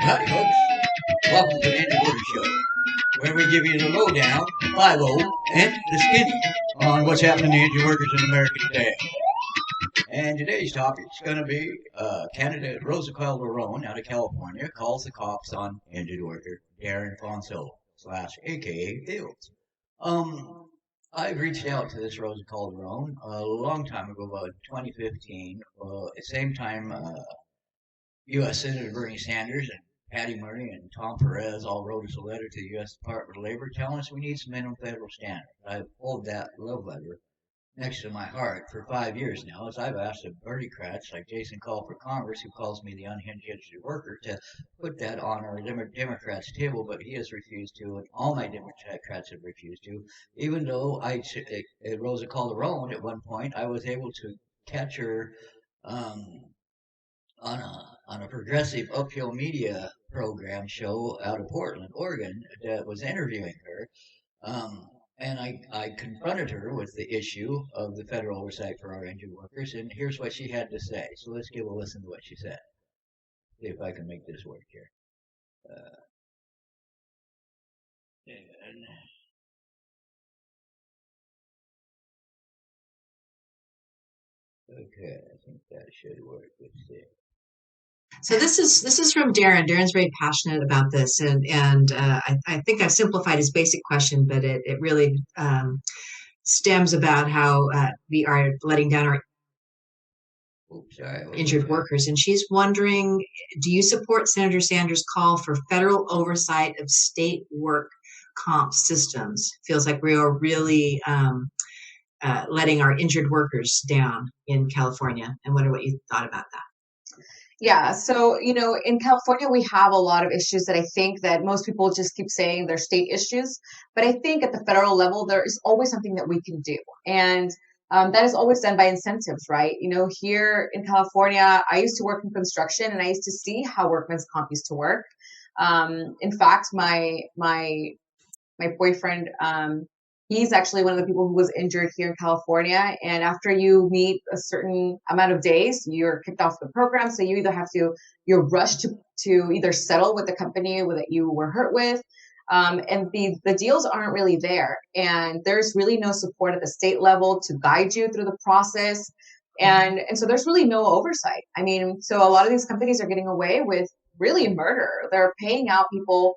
Howdy, folks. Welcome to the Injured Worker Show, where we give you the lowdown, 5-0, and the skinny on what's happening to injured workers in America today. And today's topic is going to be candidate Roza Calderon out of California calls the cops on injured worker Darren Fonso / AKA Fields. I reached out to this Roza Calderon a long time ago, about 2015. At the same time, U.S. Senator Bernie Sanders and Patty Murray and Tom Perez all wrote us a letter to the U.S. Department of Labor telling us we need some minimum federal standards. I've pulled that love letter next to my heart for 5 years now, as I've asked the Berniercrats like Jason Call for Congress, who calls me the unhinged injured worker, to put that on our Democrats' table, but he has refused to, and all my Democrats have refused to, even though Roza Calderon, at one point, I was able to catch her on a progressive uphill media program show out of Portland, Oregon, that was interviewing her. And I confronted her with the issue of the federal oversight for our injured workers, and here's what she had to say. So let's give a listen to what she said. See if I can make this work here. Okay, I think that should work. Let's see. So this is from Darren. Darren's very passionate about this, and I think I've simplified his basic question, but it really stems about how we are letting down our injured workers. And she's wondering, do you support Senator Sanders' call for federal oversight of state work comp systems? Feels like we are really letting our injured workers down in California, and wonder what you thought about that. Yeah. So, in California, we have a lot of issues that I think that most people just keep saying they're state issues. But I think at the federal level, there is always something that we can do. And that is always done by incentives, right? Here in California, I used to work in construction, and I used to see how workman's comp used to work. In fact, my boyfriend, he's actually one of the people who was injured here in California. And after you meet a certain amount of days, you're kicked off the program. So you either you're rushed to either settle with the company that you were hurt with. And the deals aren't really there. And there's really no support at the state level to guide you through the process. And so there's really no oversight. I mean, so a lot of these companies are getting away with really murder. They're paying out people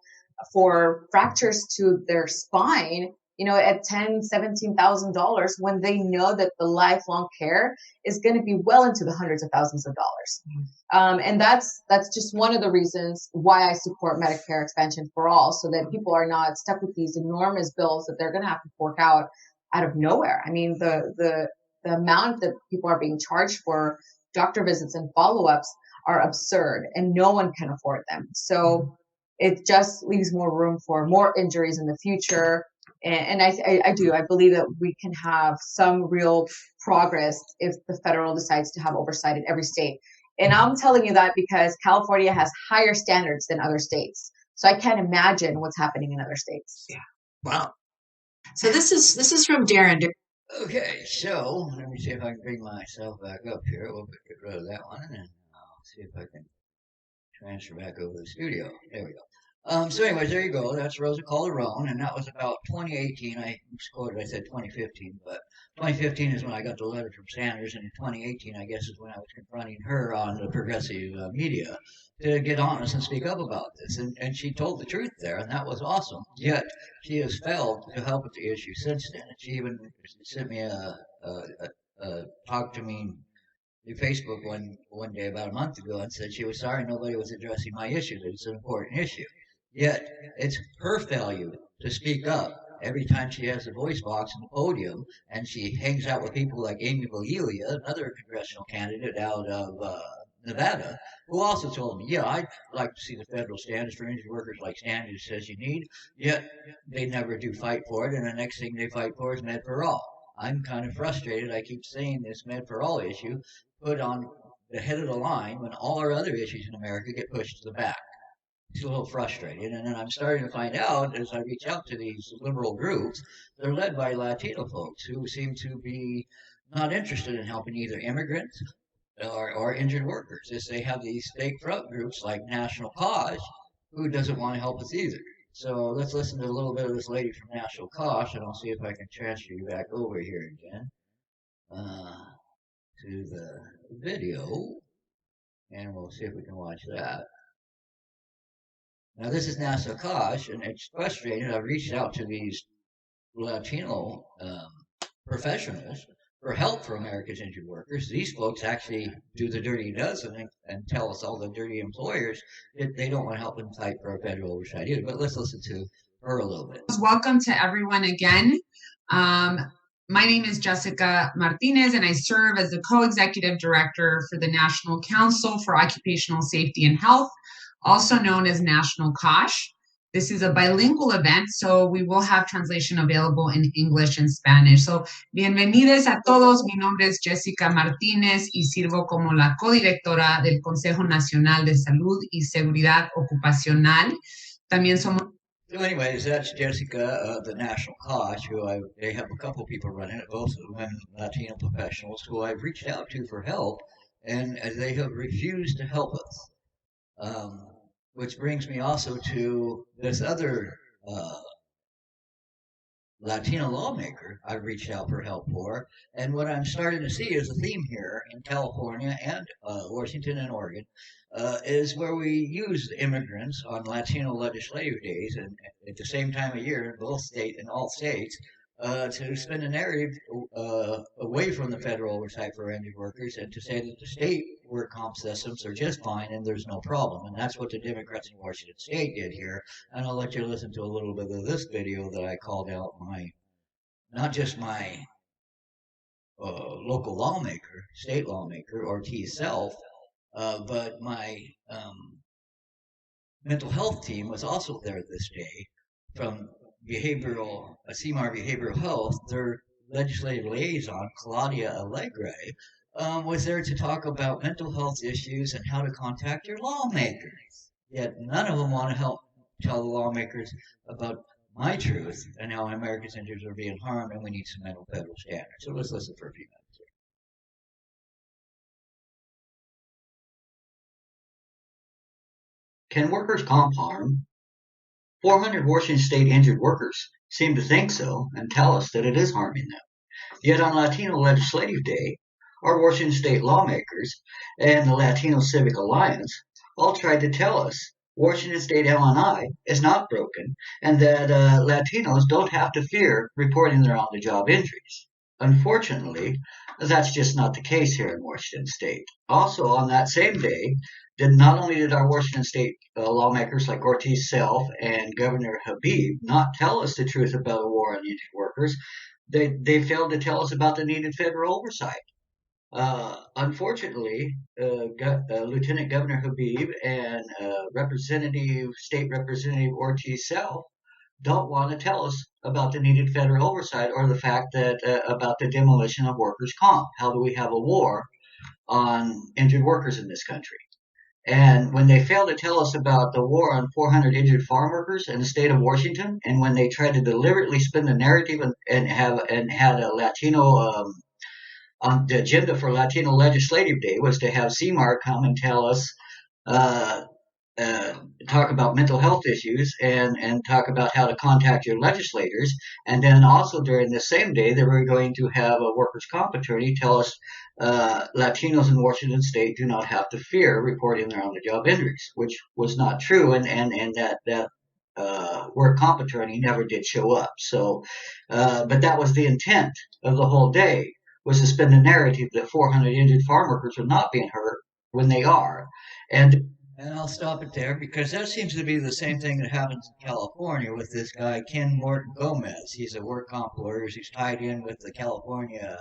for fractures to their spine, at $10,000, $17,000 when they know that the lifelong care is going to be well into the hundreds of thousands of dollars. And that's just one of the reasons why I support Medicare expansion for all, so that people are not stuck with these enormous bills that they're going to have to fork out of nowhere. I mean, the amount that people are being charged for doctor visits and follow-ups are absurd, and no one can afford them. So it just leaves more room for more injuries in the future. And I believe that we can have some real progress if the federal decides to have oversight in every state. And I'm telling you that because California has higher standards than other states. So I can't imagine what's happening in other states. Yeah. Wow. So this is from Darren. Okay, so let me see if I can bring myself back up here. We'll get rid of that one, and I'll see if I can transfer back over to the studio. There we go. So anyways, there you go. That's Roza Calderon, and that was about 2018. I said 2015, but 2015 is when I got the letter from Sanders, and in 2018, I guess, is when I was confronting her on the progressive media to get honest and speak up about this. And she told the truth there, and that was awesome. Yet, she has failed to help with the issue since then. She even sent me talk to me through Facebook one day about a month ago and said she was sorry nobody was addressing my issue, that it's an important issue. Yet, it's her failure to speak up every time she has a voice box on the podium, and she hangs out with people like Amy Valia, another congressional candidate out of Nevada, who also told me, yeah, I'd like to see the federal standards for injured workers like Sanders says you need, yet they never do fight for it, and the next thing they fight for is Med for All. I'm kind of frustrated. I keep seeing this Med for All issue put on the head of the line when all our other issues in America get pushed to the back. It's a little frustrating, and then I'm starting to find out as I reach out to these liberal groups, they're led by Latino folks who seem to be not interested in helping either immigrants or injured workers. They have these state front groups like National Cause, who doesn't want to help us either. So let's listen to a little bit of this lady from National Cause, and I'll see if I can transfer you back over here again to the video, and we'll see if we can watch that. Now, this is National Cause, and it's frustrating. I've reached out to these Latino professionals for help for America's injured workers. These folks actually do the dirty dozen and tell us, all the dirty employers, that they don't want to help them fight for a federal oversight either. But let's listen to her a little bit. Welcome to everyone again. My name is Jessica Martinez, and I serve as the co-executive director for the National Council for Occupational Safety and Health, also known as National COSH. This is a bilingual event, so we will have translation available in English and Spanish. So, bienvenidos a todos. Mi nombre es Jessica Martínez y sirvo como la codirectora del Consejo Nacional de Salud y Seguridad Ocupacional. También somos. So anyways, that's Jessica of the National Cause, they have a couple people running it, both women, Latino professionals, who I've reached out to for help, and they have refused to help us. Which brings me also to this other Latino lawmaker I've reached out for help for, and what I'm starting to see is a theme here in California and Washington and Oregon, is where we use immigrants on Latino legislative days and at the same time of year in all states to spin a narrative away from the federal oversight for injured workers and to say that the state work comp systems are just fine and there's no problem. And that's what the Democrats in Washington State did here. And I'll let you listen to a little bit of this video that I called out not just my local lawmaker, state lawmaker, Ortiz Self, but my mental health team was also there this day from CMAR Behavioral Health. Their legislative liaison, Claudia Alegre, was there to talk about mental health issues and how to contact your lawmakers. Yet none of them want to help tell the lawmakers about my truth and how America's interests are being harmed and we need some federal standards. So let's listen for a few minutes. Can workers' comp harm? 400 Washington state injured workers seem to think so and tell us that it is harming them. Yet on Latino Legislative Day, our Washington state lawmakers and the Latino Civic Alliance all tried to tell us Washington state L&I is not broken and that Latinos don't have to fear reporting their on-the-job injuries. Unfortunately, that's just not the case here in Washington state. Also, on that same day, not only did our Washington state lawmakers like Ortiz Self and Governor Habib not tell us the truth about a war on injured workers, they failed to tell us about the needed federal oversight. Unfortunately, Lieutenant Governor Habib and State Representative Ortiz Self don't want to tell us about the needed federal oversight or the fact that about the demolition of workers' comp. How do we have a war on injured workers in this country? And when they failed to tell us about the war on 400 injured farm workers in the state of Washington, and when they tried to deliberately spin the narrative and had a Latino on the agenda for Latino Legislative Day was to have CMAR come and tell us, talk about mental health issues and talk about how to contact your legislators. And then also during the same day, they were going to have a workers' comp attorney tell us Latinos in Washington state do not have to fear reporting their on-the-job injuries, which was not true. And that work comp attorney never did show up. So, but that was the intent of the whole day, was to spin the narrative that 400 injured farm workers are not being hurt when they are. And I'll stop it there because that seems to be the same thing that happens in California with this guy, Ken Morton Gomez. He's a work comp lawyer. He's tied in with the California,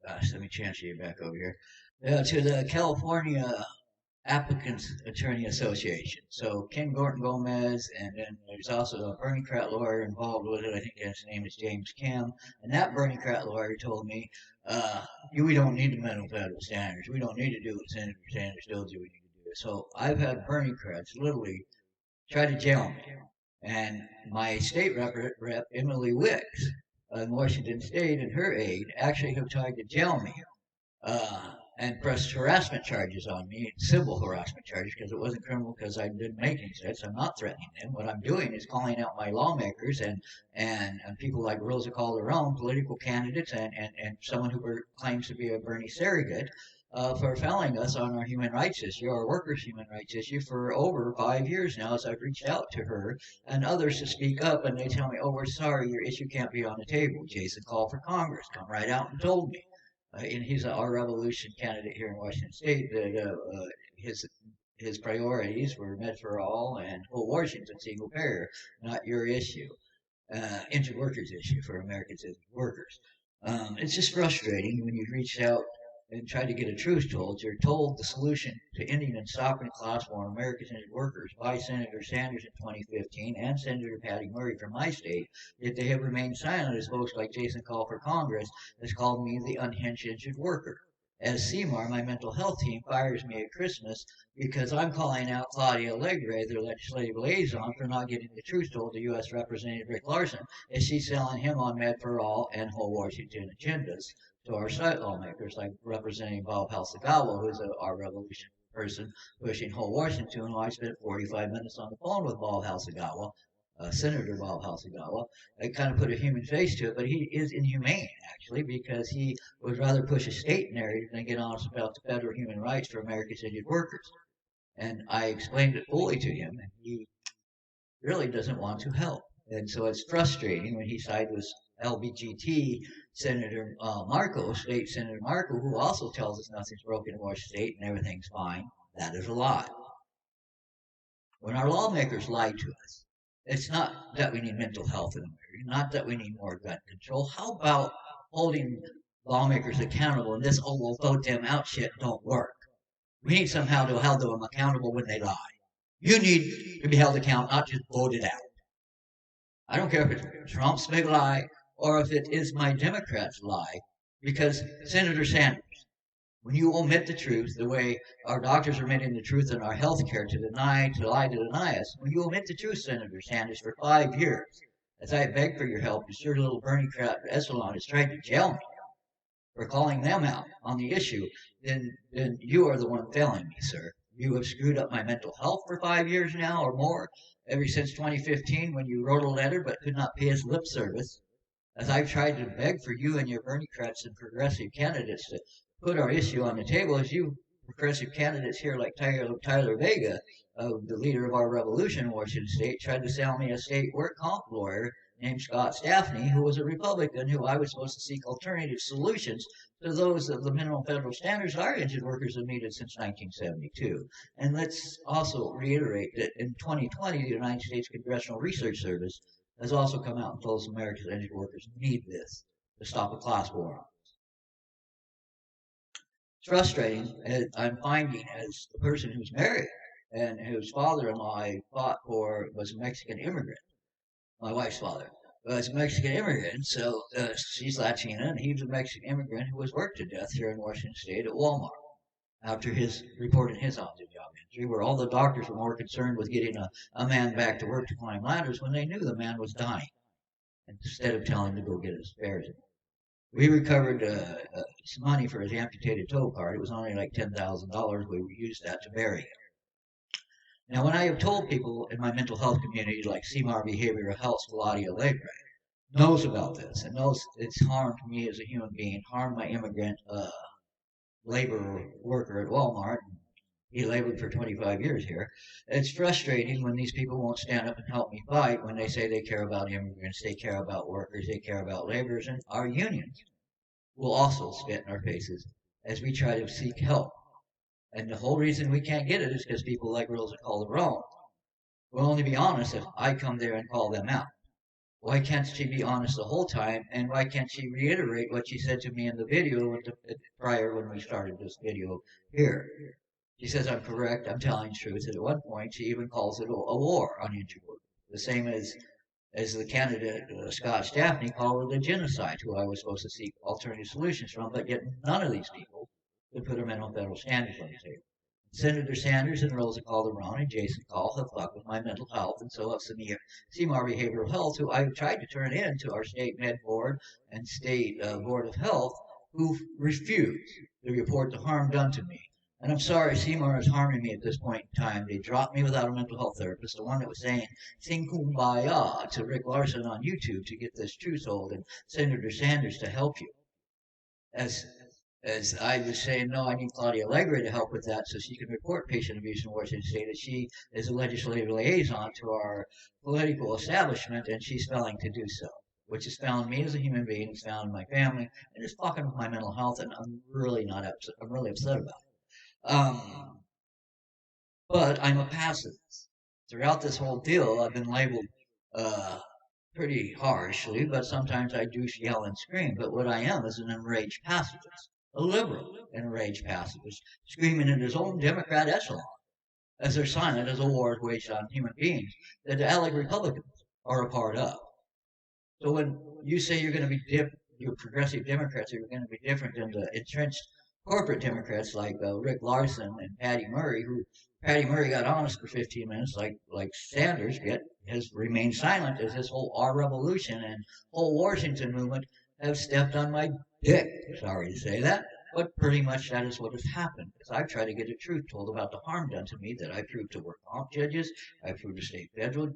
gosh, let me transfer you back over here, to the California Applicants Attorney Association. So Ken Morton Gomez, and then there's also a Berniercrat lawyer involved with it. I think his name is James Kim. And that Berniercrat lawyer told me, we don't need to amend federal standards. We don't need to do what Senator Sanders tells you we need to do. So I've had Berniercrats literally try to jail me. And my state rep Emily Wicks, in Washington State and her aide actually have tried to jail me and press harassment charges on me, civil harassment charges, because it wasn't criminal because I didn't make any sense. I'm not threatening them. What I'm doing is calling out my lawmakers and people like Roza Calderon, political candidates, and someone who claims to be a Bernie surrogate. For failing us on our human rights issue, our workers' human rights issue, for over 5 years now, as I've reached out to her and others to speak up, and they tell me, "Oh, we're sorry, your issue can't be on the table." Jason called for Congress, come right out and told me. And he's our revolution candidate here in Washington State. That his priorities were Med for All and whole Washington single payer, not your issue, injured workers issue for Americans as workers. It's just frustrating when you reach out and try to get a truth told. You're told the solution to ending and stopping class war on Americans injured workers by Senator Sanders in 2015 and Senator Patty Murray from my state, yet they have remained silent as folks like Jason Call for Congress has called me the unhinged injured worker. As CMAR, my mental health team, fires me at Christmas because I'm calling out Claudia Alegre, their legislative liaison, for not getting the truth told to U.S. Representative Rick Larsen, as she's selling him on Med for All and whole Washington agendas to our state lawmakers, like Representative Bob Halsagawa, who's our revolution person pushing whole Washington. I spent 45 minutes on the phone with Bob Halsagawa, Senator Bob Halsagawa. I kind of put a human face to it, but he is inhumane, actually, because he would rather push a state narrative than get honest about the federal human rights for America's injured workers. And I explained it fully to him, and he really doesn't want to help. And so it's frustrating when he sided with LBGT Senator Marco, State Senator Marco, who also tells us nothing's broken in Washington State and everything's fine. That is a lie. When our lawmakers lie to us, it's not that we need mental health in America, not that we need more gun control. How about holding lawmakers accountable and this, "oh, we'll vote them out" shit don't work? We need somehow to hold them accountable when they lie. You need to be held accountable, not just voted out. I don't care if it's Trump's big lie or if it is my Democrats' lie, because Senator Sanders, when you omit the truth, the way our doctors are omitting the truth in our health care to lie to deny us, when you omit the truth, Senator Sanders, for 5 years, as I beg for your help, your little Berniercrat echelon has tried to jail me for calling them out on the issue, then you are the one failing me, sir. You have screwed up my mental health for 5 years now or more, ever since 2015 when you wrote a letter but could not pay us lip service. As I've tried to beg for you and your Berniercrats and progressive candidates to put our issue on the table, as you progressive candidates here like Tyler Vega, the leader of our revolution in Washington State, tried to sell me a state work comp lawyer named Scott Staffney, who was a Republican, who I was supposed to seek alternative solutions to those of the minimum federal standards our injured workers have needed since 1972. And let's also reiterate that in 2020, the United States Congressional Research Service has also come out and told us America's injured workers need this to stop a class war. It's frustrating, as I'm finding, as the person who's married and whose father-in-law I fought for was a Mexican immigrant. My wife's father was a Mexican immigrant, so she's Latina, and he was a Mexican immigrant who was worked to death here in Washington State at Walmart after his reporting his on-the-job injury, where all the doctors were more concerned with getting a man back to work to climb ladders when they knew the man was dying, instead of telling him to go get his spares. We recovered some money for his amputated toe card. It was only like $10,000. We used that to bury him. Now, when I have told people in my mental health community, like CMAR Behavioral Health, Claudia Alegre, knows about this and knows it's harmed me as a human being, harmed my immigrant labor worker at Walmart. He labored for 25 years here. It's frustrating when these people won't stand up and help me fight when they say they care about immigrants, they care about workers, they care about laborers, and our unions will also spit in our faces as we try to seek help. And the whole reason we can't get it is because people like Roza Calderon will only be honest if I come there and call them out. Why can't she be honest the whole time? And why can't she reiterate what she said to me in the video prior when we started this video here? She says I'm correct, I'm telling the truth. And at one point, she even calls it a war on injured workers. The same as the candidate, Scott Staffney, called it a genocide, who I was supposed to seek alternative solutions from, but yet none of these people could put a mental federal standards on the table. Senator Sanders and Roza Calderon and Jason Call have fucked with my mental health, and so have CMAR Behavioral Health, who I've tried to turn in to our state med board and state board of health, who refused to report the harm done to me. And I'm sorry, CMAR is harming me at this point in time. They dropped me without a mental health therapist, the one that was saying "sing kumbaya" to Rick Larson on YouTube to get this truth told, and Senator Sanders to help you. As I was saying, no, I need Claudia Allegre to help with that so she can report patient abuse in Washington State, as she is a legislative liaison to our political establishment, and she's failing to do so, which has found me as a human being, it's found my family, and it's fucking with my mental health, and I'm really not upset. I'm really upset about it. But I'm a pacifist. Throughout this whole deal, I've been labeled pretty harshly, but sometimes I do yell and scream. But what I am is an enraged pacifist, a liberal enraged pacifist, screaming in his own Democrat echelon, as they're silent as a war is waged on human beings that the allied Republicans are a part of. So when you say you're going to be you're progressive Democrats, you're going to be different than the entrenched corporate Democrats like Rick Larson and Patty Murray, who Patty Murray got honest for 15 minutes, like Sanders has remained silent as this whole Our Revolution and whole Washington movement have stepped on my dick. Sorry to say that, but pretty much that is what has happened. Because I've tried to get the truth told about the harm done to me that I proved to work comp judges, I proved to state federal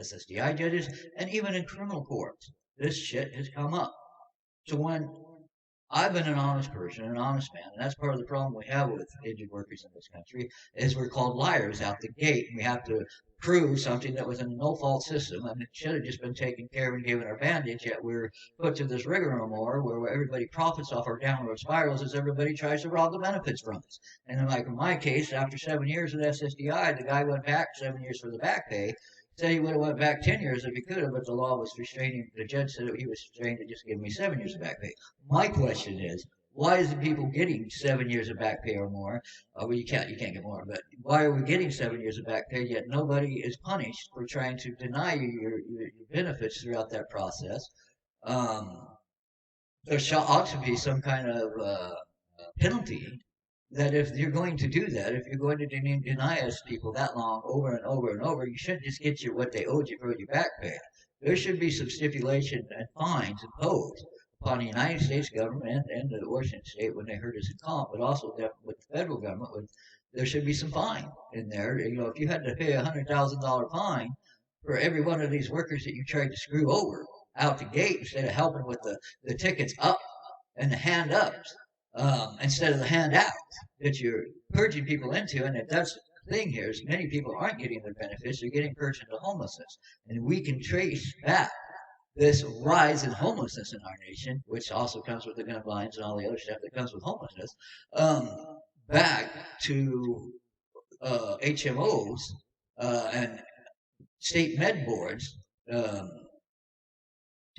SSDI judges, and even in criminal courts. This shit has come up. So when I've been an honest person, an honest man, and that's part of the problem we have with injured workers in this country, is we're called liars out the gate, and we have to prove something that was in a no-fault system, and it should have just been taken care of and given our bandage, yet we're put to this rigmarole where everybody profits off our downward spirals as everybody tries to rob the benefits from us. And then, like in my case, after 7 years with SSDI, the guy went back 7 years for the back pay, said he would have went back 10 years if he could have, but the law was restraining. The judge said he was restrained to just give me 7 years of back pay. My question is, why is the people getting 7 years of back pay or more? Well, you can't get more, but why are we getting 7 years of back pay yet nobody is punished for trying to deny you your benefits throughout that process? There ought to be some kind of penalty that if you're going to do that, if you're going to deny us people that long over and over and over, you shouldn't just get what they owed you for your back pay. There should be some stipulation and fines imposed upon the United States government and the Washington State when they hurt us in comp, but also with the federal government. There should be some fine in there. You know, if you had to pay $100,000 fine for every one of these workers that you tried to screw over out the gate instead of helping with the tickets up and the hand ups, instead of the handouts that you're purging people into, and that's the thing here is many people aren't getting their benefits; they're getting purged into homelessness, and we can trace back this rise in homelessness in our nation, which also comes with the gun violence and all the other stuff that comes with homelessness, back to HMOs and state med boards.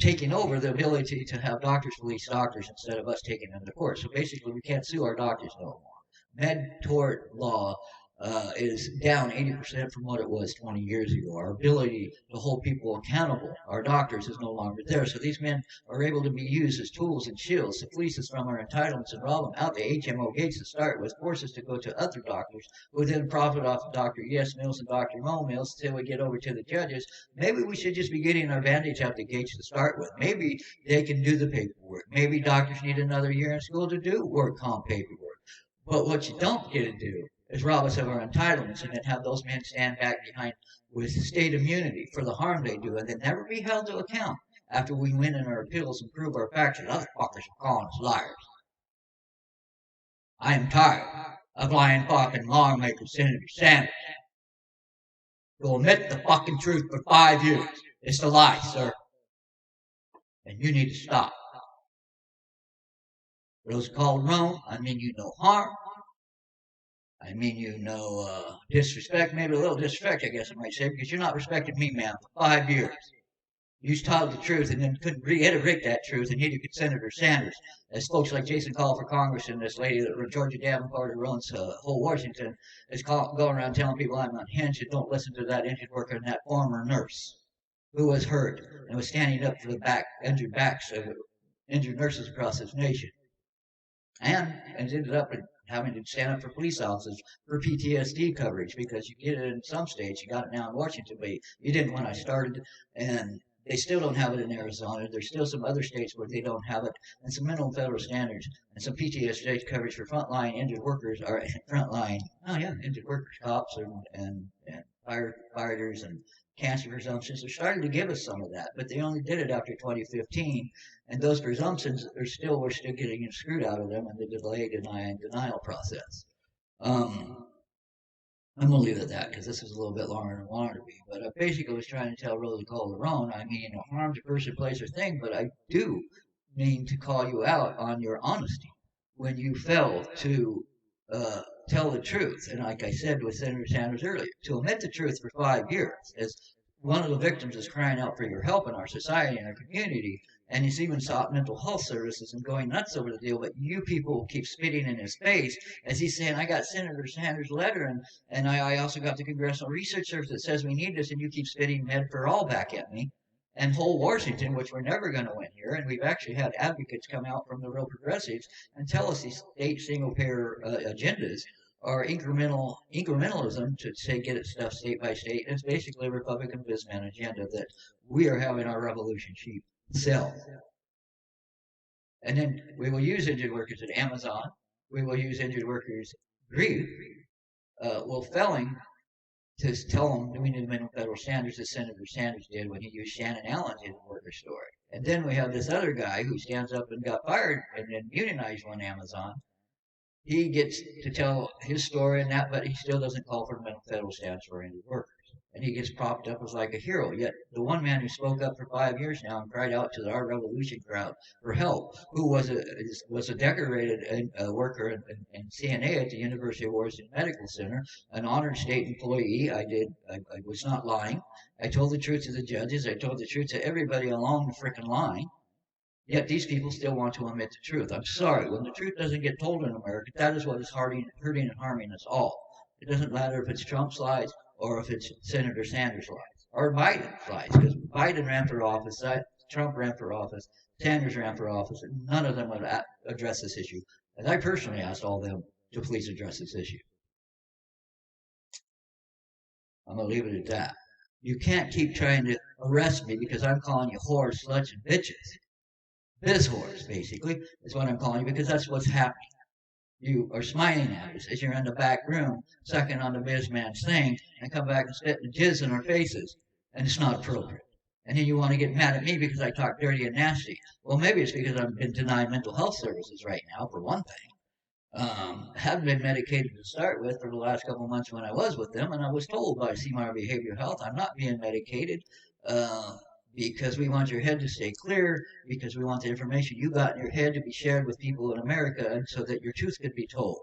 Taking over the ability to have doctors police doctors instead of us taking them to court. So basically, we can't sue our doctors no more. Med tort law is down 80% from what it was 20 years ago. Our ability to hold people accountable, our doctors, is no longer there. So these men are able to be used as tools and shields to fleece us from our entitlements and rob them out the HMO gates to start with, force us to go to other doctors who then profit off of Dr. Yes Mills and Dr. Mo Mills until we get over to the judges. Maybe we should just be getting our bandage out the gates to start with. Maybe they can do the paperwork. Maybe doctors need another year in school to do work comp paperwork. But what you don't get to do is rob us of our entitlements and then have those men stand back behind with state immunity for the harm they do and then never be held to account after we win in our appeals and prove our facts and other fuckers are calling us liars. I am tired of lying fucking lawmakers, Senator Sanders. You'll admit the fucking truth for 5 years. It's a lie, sir. And you need to stop. Roza Calderon, I mean you no harm. I mean you no disrespect, maybe a little disrespect, I guess I might say, because you're not respecting me, man, for 5 years. You told the truth and then couldn't reiterate that truth, and neither could Senator Sanders. As folks like Jason Call for Congress and this lady that Georgia Davenport, who runs whole Washington, is going around telling people I'm unhinged and don't listen to that injured worker and that former nurse who was hurt and was standing up for the injured backs of injured nurses across this nation. and ended up having to stand up for police officers for PTSD coverage, because you get it in some states, you got it now in Washington, but you didn't when I started, and they still don't have it in Arizona. There's still some other states where they don't have it, and some minimum federal standards and some PTSD coverage for frontline injured workers, or injured workers, cops and firefighters and cancer presumptions. They're starting to give us some of that, but they only did it after 2015, and those presumptions we're still getting screwed out of them in the delay, deny, and denial process. I'm gonna leave it at that because this was a little bit longer than I wanted to be. But I basically was trying to tell Rosa Calderon, I mean, harm to person, place, or thing, but I do mean to call you out on your honesty when you fail to tell the truth. And like I said with Senator Sanders earlier, to omit the truth for 5 years, as one of the victims is crying out for your help in our society and our community, and he's even sought mental health services and going nuts over the deal, but you people keep spitting in his face as he's saying, I got Senator Sanders' letter, and I also got the Congressional Research Service that says we need this, and you keep spitting Med for all back at me. And whole Washington, which we're never going to win here, and we've actually had advocates come out from the real progressives and tell us these state single-payer agendas are incrementalism, to say get it stuff state by state. And it's basically a Republican businessman agenda that we are having our revolution cheap sell. And then we will use injured workers at Amazon. We will use injured workers grief. Failing to tell them we need the minimum federal standards, as Senator Sanders did when he used Shannon Allen's injured worker story. And then we have this other guy who stands up and got fired and then unionized on Amazon. He gets to tell his story and that, but he still doesn't call for minimum federal standards for injured workers. And he gets propped up as like a hero. Yet the one man who spoke up for 5 years now and cried out to our revolution crowd for help, who was a decorated worker in CNA at the University of Washington Medical Center, an honored state employee. I was not lying. I told the truth to the judges. I told the truth to everybody along the frickin' line. Yet these people still want to omit the truth. I'm sorry. When the truth doesn't get told in America, that is what is hurting and harming us all. It doesn't matter if it's Trump's lies or if it's Senator Sanders' lies or Biden's lies, because Biden ran for office, Trump ran for office, Sanders ran for office, and none of them would address this issue. And I personally asked all of them to please address this issue. I'm going to leave it at that. You can't keep trying to arrest me because I'm calling you whores, sluts, and bitches. Biz whores, basically, is what I'm calling you, because that's what's happening. You are smiling at us as you're in the back room, sucking on the bizman's thing, and come back and spit the jizz in our faces, and it's not appropriate. And then you want to get mad at me because I talk dirty and nasty. Well, maybe it's because I've been denied mental health services right now, for one thing. Haven't been medicated to start with for the last couple of months when I was with them, and I was told by CMAR Behavioral Health I'm not being medicated because we want your head to stay clear, because we want the information you got in your head to be shared with people in America, and so that your truth could be told.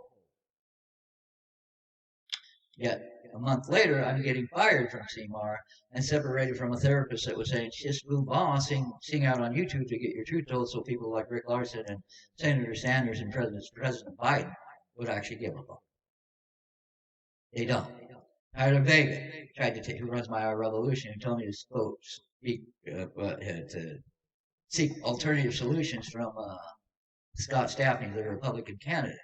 Yet a month later, I'm getting fired from CMAR and separated from a therapist that was saying, just move on, sing out on YouTube to get your truth told, so people like Rick Larson and Senator Sanders and President Biden would actually give a fuck. They don't. Tyler Vega tried to who runs my revolution, and told me to seek alternative solutions from Scott Staffing, the Republican candidate.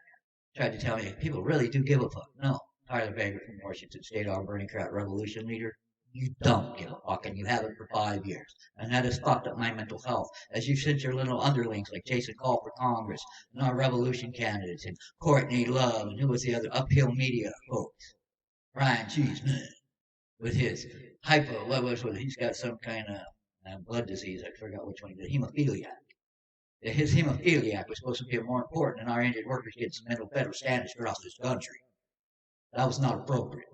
Tried to tell me people really do give a fuck. No. Tyler Vega from Washington State, our Berniercrat revolution leader, you don't give a fuck, and you haven't for 5 years. And that has fucked up my mental health. As you've sent your little underlings like Jason Call for Congress, and our revolution candidates, and Courtney Love, and who was the other uphill media folks? Brian Cheeseman, with his he's got some kind of blood disease, I forgot which one he did, hemophiliac. His hemophiliac was supposed to be more important than our injured workers getting some mental federal status across this country. That was not appropriate.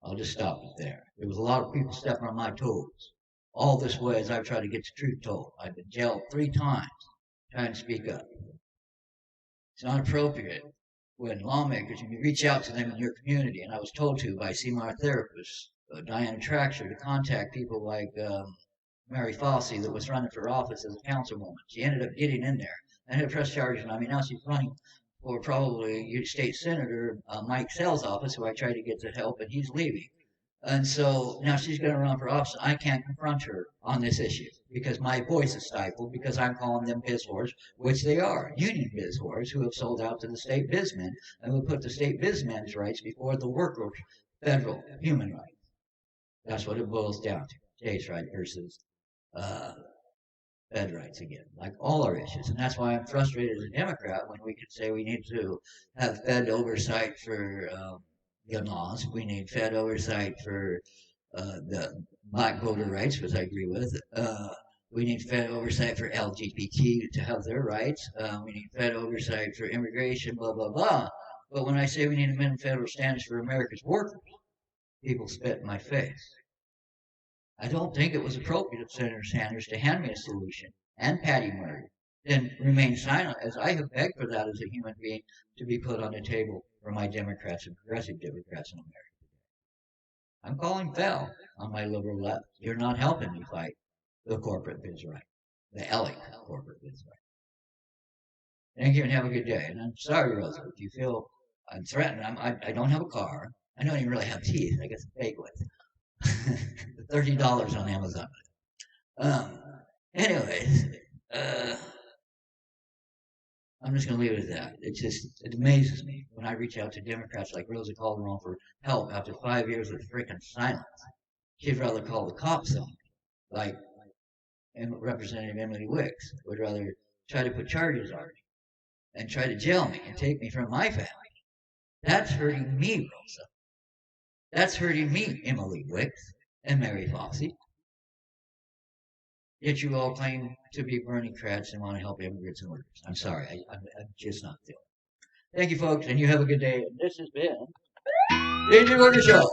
I'll just stop it there. There was a lot of people stepping on my toes. All this way as I've tried to get the truth told. I've been jailed 3 times trying to speak up. It's not appropriate when lawmakers, when you reach out to them in your community, and I was told to by CMAR therapists, Diana Traxler, to contact people like Mary Fossey that was running for office as a councilwoman. She ended up getting in there and had press charges on me. Now she's running for probably State Senator Mike Sell's office, who I tried to get to help, and he's leaving. And so now she's going to run for office. I can't confront her on this issue because my voice is stifled, because I'm calling them biz whores, which they are, union biz whores who have sold out to the state bizmen and will put the state bizmen's rights before the workers' federal human rights. That's what it boils down to, states' rights versus Fed rights again, like all our issues. And that's why I'm frustrated as a Democrat when we could say we need to have Fed oversight for gun laws. We need Fed oversight for the black voter rights, which I agree with. We need Fed oversight for LGBT to have their rights. We need Fed oversight for immigration, blah, blah, blah. But when I say we need amended federal standards for America's workers, people spit in my face. I don't think it was appropriate of Senator Sanders to hand me a solution and Patty Murray, then remain silent, as I have begged for that as a human being to be put on the table for my Democrats and progressive Democrats in America. I'm calling foul on my liberal left. You're not helping me fight the corporate biz right, the ELIC corporate biz right. Thank you and have a good day. And I'm sorry, Rosa, if you feel I'm threatened. I don't have a car. I don't even really have teeth. I get some fake ones. $30 on Amazon. Anyways, I'm just going to leave it at that. It amazes me when I reach out to Democrats like Roza Calderon for help after 5 years of freaking silence. She'd rather call the cops on me, like Representative Emily Wicks would rather try to put charges on me and try to jail me and take me from my family. That's hurting me, Rosa. That's hurting me, Emily Wicks and Mary Fossey. Yet you all claim to be Berniercrats and want to help immigrants and workers. I'm sorry, I'm just not feeling it. Thank you, folks, and you have a good day. And this has been the Engine Worker Show,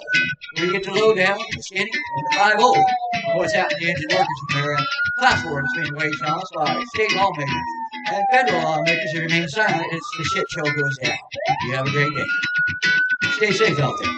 where you get to low down, the skinny, and the 5 old on what's happening to engine workers in America. Class war is being waged on us by state lawmakers and federal lawmakers who remain silent as the shit show goes down. You have a great day. Stay safe out there.